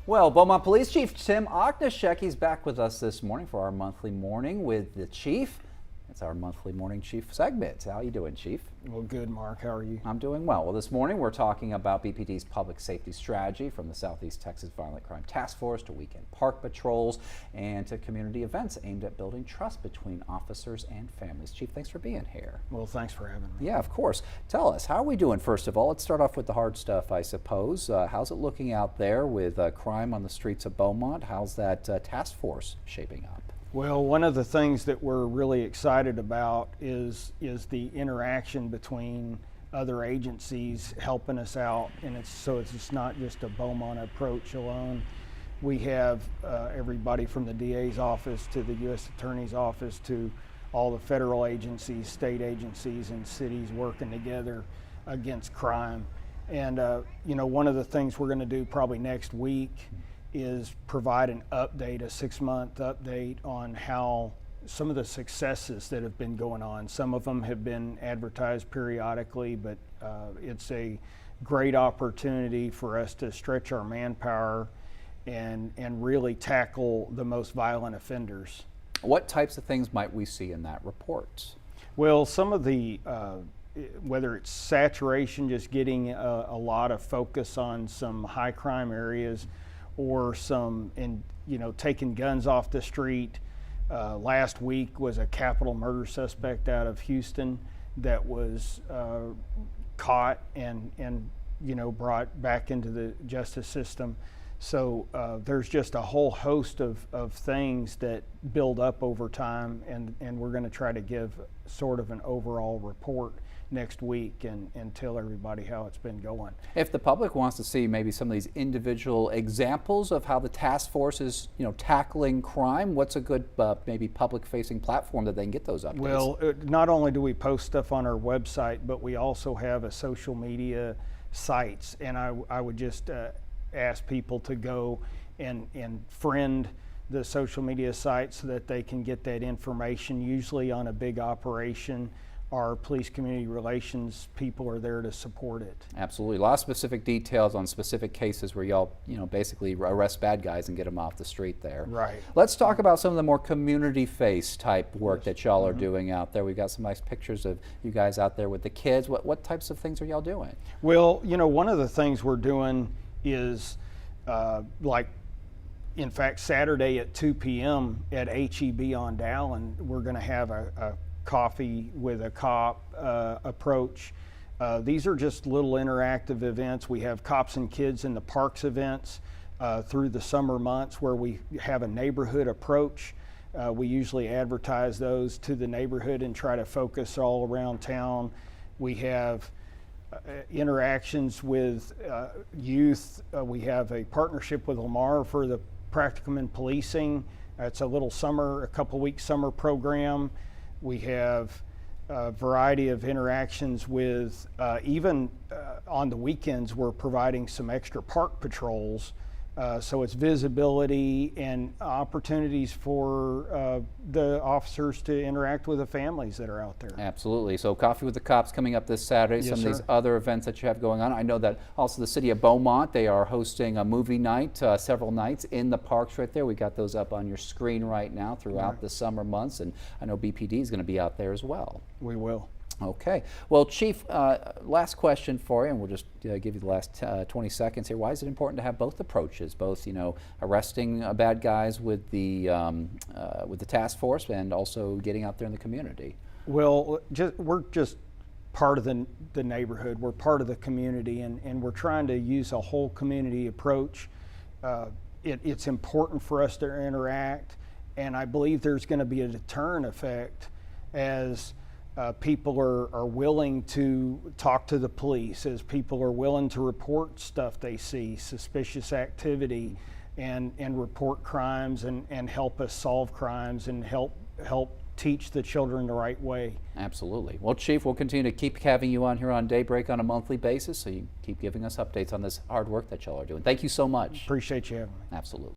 Well, Beaumont Police Chief Tim Ogniszek, he's back with us this morning for our monthly morning with the chief. It's our monthly morning chief segment. How are you doing, Chief? Well, good, Mark. How are you? I'm doing well. Well, this morning we're talking about BPD's public safety strategy, from the Southeast Texas Violent Crime Task Force to weekend park patrols and to community events aimed at building trust between officers and families. Chief, thanks for being here. Well, thanks for having me. Yeah, of course. Tell us, how are we doing, first of all? Let's start off with the hard stuff, I suppose. How's it looking out there with crime on the streets of Beaumont? How's that task force shaping up? Well, one of the things that we're really excited about is the interaction between other agencies helping us out, and it's not just a Beaumont approach alone. We have everybody from the DA's office to the U.S. Attorney's office to all the federal agencies, state agencies, and cities working together against crime. And one of the things we're going to do probably next week is provide an update, a 6-month update on how some of the successes that have been going on. Some of them have been advertised periodically, but it's a great opportunity for us to stretch our manpower and really tackle the most violent offenders. What types of things might we see in that report? Well, some of the whether it's saturation, just getting a lot of focus on some high crime areas, or taking guns off the street. Last week was a capital murder suspect out of Houston that was caught and brought back into the justice system. So there's just a whole host of things that build up over time, and we're going to try to give sort of an overall report next week and tell everybody how it's been going. If the public wants to see maybe some of these individual examples of how the task force is tackling crime, what's a good maybe public-facing platform that they can get those updates? Well, not only do we post stuff on our website, but we also have a social media sites, and I would just ask people to go and friend the social media sites so that they can get that information. Usually on a big operation, our police community relations people are there to support it. Absolutely. A lot of specific details on specific cases where y'all, basically arrest bad guys and get them off the street there. Right. Let's talk about some of the more community-face type work that y'all are doing out there. We've got some nice pictures of you guys out there with the kids. What types of things are y'all doing? Well, one of the things we're doing is in fact, Saturday at 2 p.m. at HEB on Dallin, we're going to have a coffee with a cop approach. These are just little interactive events. We have Cops and Kids in the Parks events through the summer months where we have a neighborhood approach. We usually advertise those to the neighborhood and try to focus all around town. We have interactions with youth. We have a partnership with Lamar for the Practicum in Policing. It's a couple week summer program. We have a variety of interactions with, even on the weekends, we're providing some extra park patrols. So it's visibility and opportunities for the officers to interact with the families that are out there. Absolutely. So Coffee with the Cops coming up this Saturday, Yes, some sir. of these other events that you have going on. I know that also the city of Beaumont, they are hosting a movie night several nights in the parks right there. We got those up on your screen right now throughout the summer months, and I know BPD is going to be out there as well. We will. Okay. Well, Chief, last question for you, and we'll just give you the last 20 seconds here. Why is it important to have both approaches, both arresting bad guys with the task force and also getting out there in the community? Well, we're just part of the neighborhood. We're part of the community, and we're trying to use a whole community approach. It's important for us to interact, and I believe there's going to be a deterrent effect as people are willing to talk to the police, as people are willing to report stuff they see, suspicious activity, and report crimes and help us solve crimes and help teach the children the right way. Absolutely. Well, Chief, we'll continue to keep having you on here on Daybreak on a monthly basis, so you keep giving us updates on this hard work that y'all are doing. Thank you so much. Appreciate you having me. Absolutely.